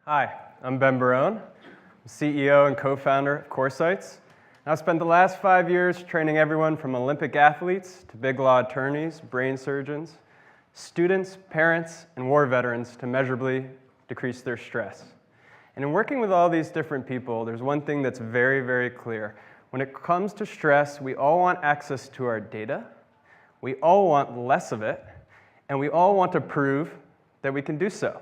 Hi, I'm Ben Barone, CEO and co-founder of Coresights. I've spent the last 5 years training everyone from Olympic athletes to big law attorneys, brain surgeons, students, parents, and war veterans to measurably decrease their stress. And in working with all these different people, there's one thing that's very, very clear. When it comes to stress, we all want access to our data, we all want less of it, and we all want to prove that we can do so.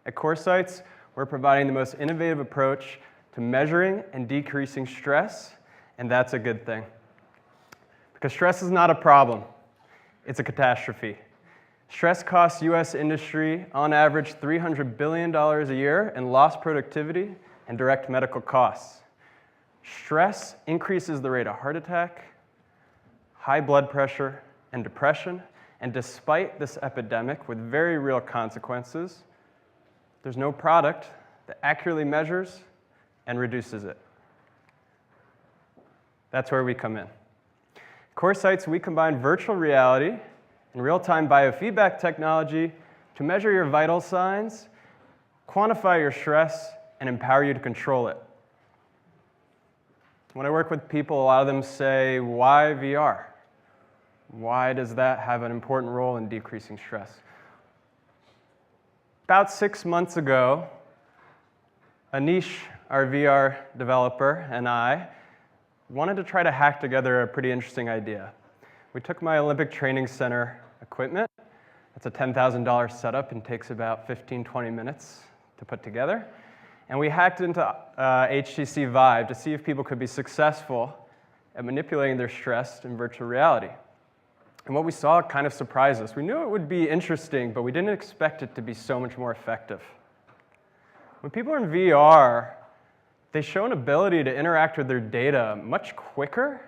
At Coresights, we're providing the most innovative approach to measuring and decreasing stress, and that's a good thing. Because stress is not a problem, it's a catastrophe. Stress costs US industry, on average, $300 billion a year in lost productivity and direct medical costs. Stress increases the rate of heart attack, high blood pressure, and depression, and despite this epidemic with very real consequences, there's no product that accurately measures and reduces it. That's where we come in. At Coresights, we combine virtual reality and real-time biofeedback technology to measure your vital signs, quantify your stress, and empower you to control it. When I work with people, a lot of them say, why VR? Why does that have an important role in decreasing stress? About 6 months ago, Anish, our VR developer, and I wanted to try to hack together a pretty interesting idea. We took my Olympic Training Center equipment. It's a $10,000 setup and takes about 15-20 minutes to put together. And we hacked into HTC Vive to see if people could be successful at manipulating their stress in virtual reality. And what we saw kind of surprised us. We knew it would be interesting, but we didn't expect it to be so much more effective. When people are in VR, they show an ability to interact with their data much quicker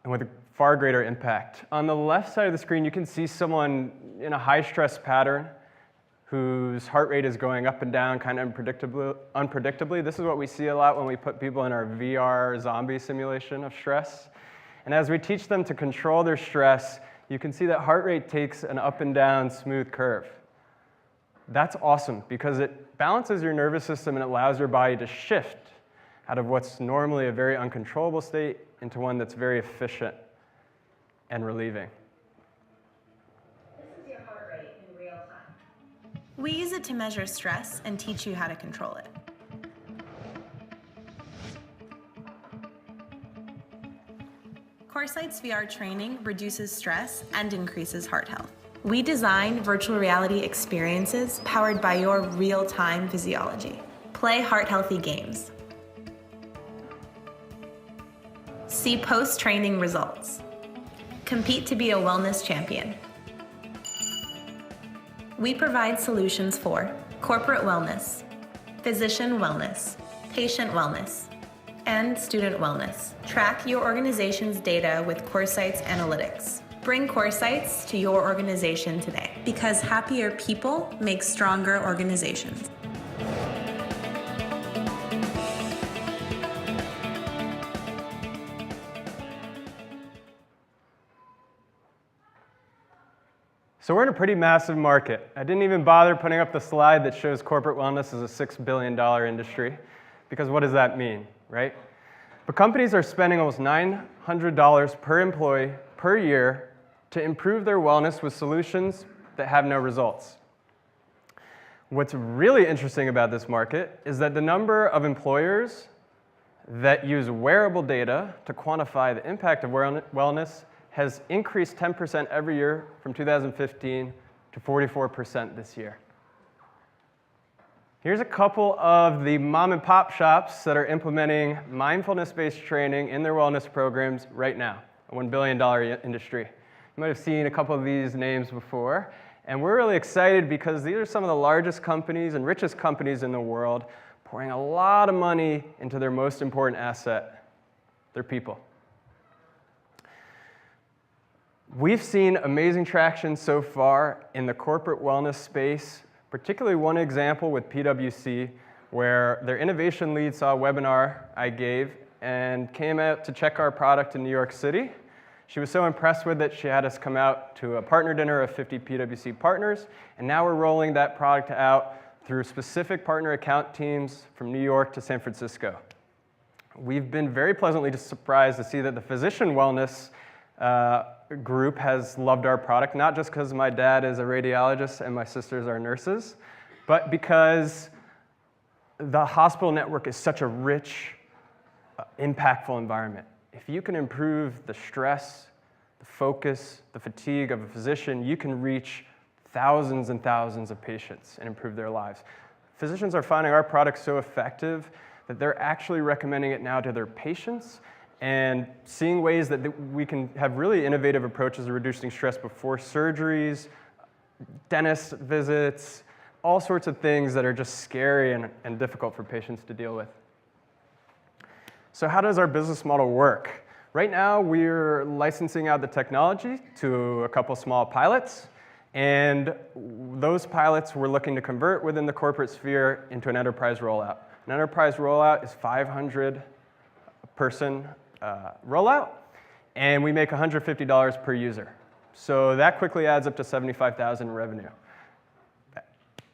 and with a far greater impact. On the left side of the screen, you can see someone in a high-stress pattern whose heart rate is going up and down kind of unpredictably. This is what we see a lot when we put people in our VR zombie simulation of stress. And as we teach them to control their stress, you can see that heart rate takes an up and down smooth curve. That's awesome because it balances your nervous system and it allows your body to shift out of what's normally a very uncontrollable state into one that's very efficient and relieving. This is your heart rate in real time. We use it to measure stress and teach you how to control it. Coresights VR training reduces stress and increases heart health. We design virtual reality experiences powered by your real-time physiology. Play heart-healthy games. See post-training results. Compete to be a wellness champion. We provide solutions for corporate wellness, physician wellness, patient wellness, and student wellness. Track your organization's data with Coresights Analytics. Bring Coresights to your organization today, because happier people make stronger organizations. So we're in a pretty massive market. I didn't even bother putting up the slide that shows corporate wellness as a $6 billion industry, because what does that mean, right? But companies are spending almost $900 per employee per year to improve their wellness with solutions that have no results. What's really interesting about this market is that the number of employers that use wearable data to quantify the impact of wellness has increased 10% every year from 2015 to 44% this year. Here's a couple of the mom and pop shops that are implementing mindfulness-based training in their wellness programs right now, a $1 billion industry. You might have seen a couple of these names before, and we're really excited because these are some of the largest companies and richest companies in the world pouring a lot of money into their most important asset, their people. We've seen amazing traction so far in the corporate wellness space, particularly one example with PwC, where their innovation lead saw a webinar I gave and came out to check our product in New York City. She was so impressed with it, she had us come out to a partner dinner of 50 PwC partners, and now we're rolling that product out through specific partner account teams from New York to San Francisco. We've been very pleasantly surprised to see that the physician wellness group has loved our product, not just because my dad is a radiologist and my sisters are nurses, but because the hospital network is such a rich, impactful environment. If you can improve the stress, the focus, the fatigue of a physician, you can reach thousands and thousands of patients and improve their lives. Physicians are finding our product so effective that they're actually recommending it now to their patients and seeing ways that we can have really innovative approaches to reducing stress before surgeries, dentist visits, all sorts of things that are just scary and difficult for patients to deal with. So how does our business model work? Right now, we're licensing out the technology to a couple small pilots, and those pilots we're looking to convert within the corporate sphere into an enterprise rollout. An enterprise rollout is 500-person rollout, and we make $150 per user. So that quickly adds up to $75,000 in revenue.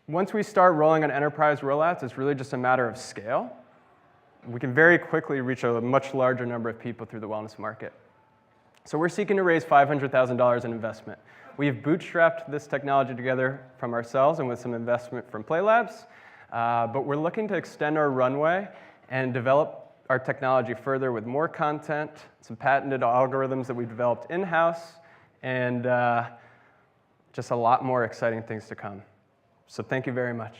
Once we start rolling on enterprise rollouts, it's really just a matter of scale. We can very quickly reach a much larger number of people through the wellness market. So we're seeking to raise $500,000 in investment. We've bootstrapped this technology together from ourselves and with some investment from Play Labs. But we're looking to extend our runway and develop our technology further with more content, some patented algorithms that we developed in-house, and just a lot more exciting things to come. So thank you very much.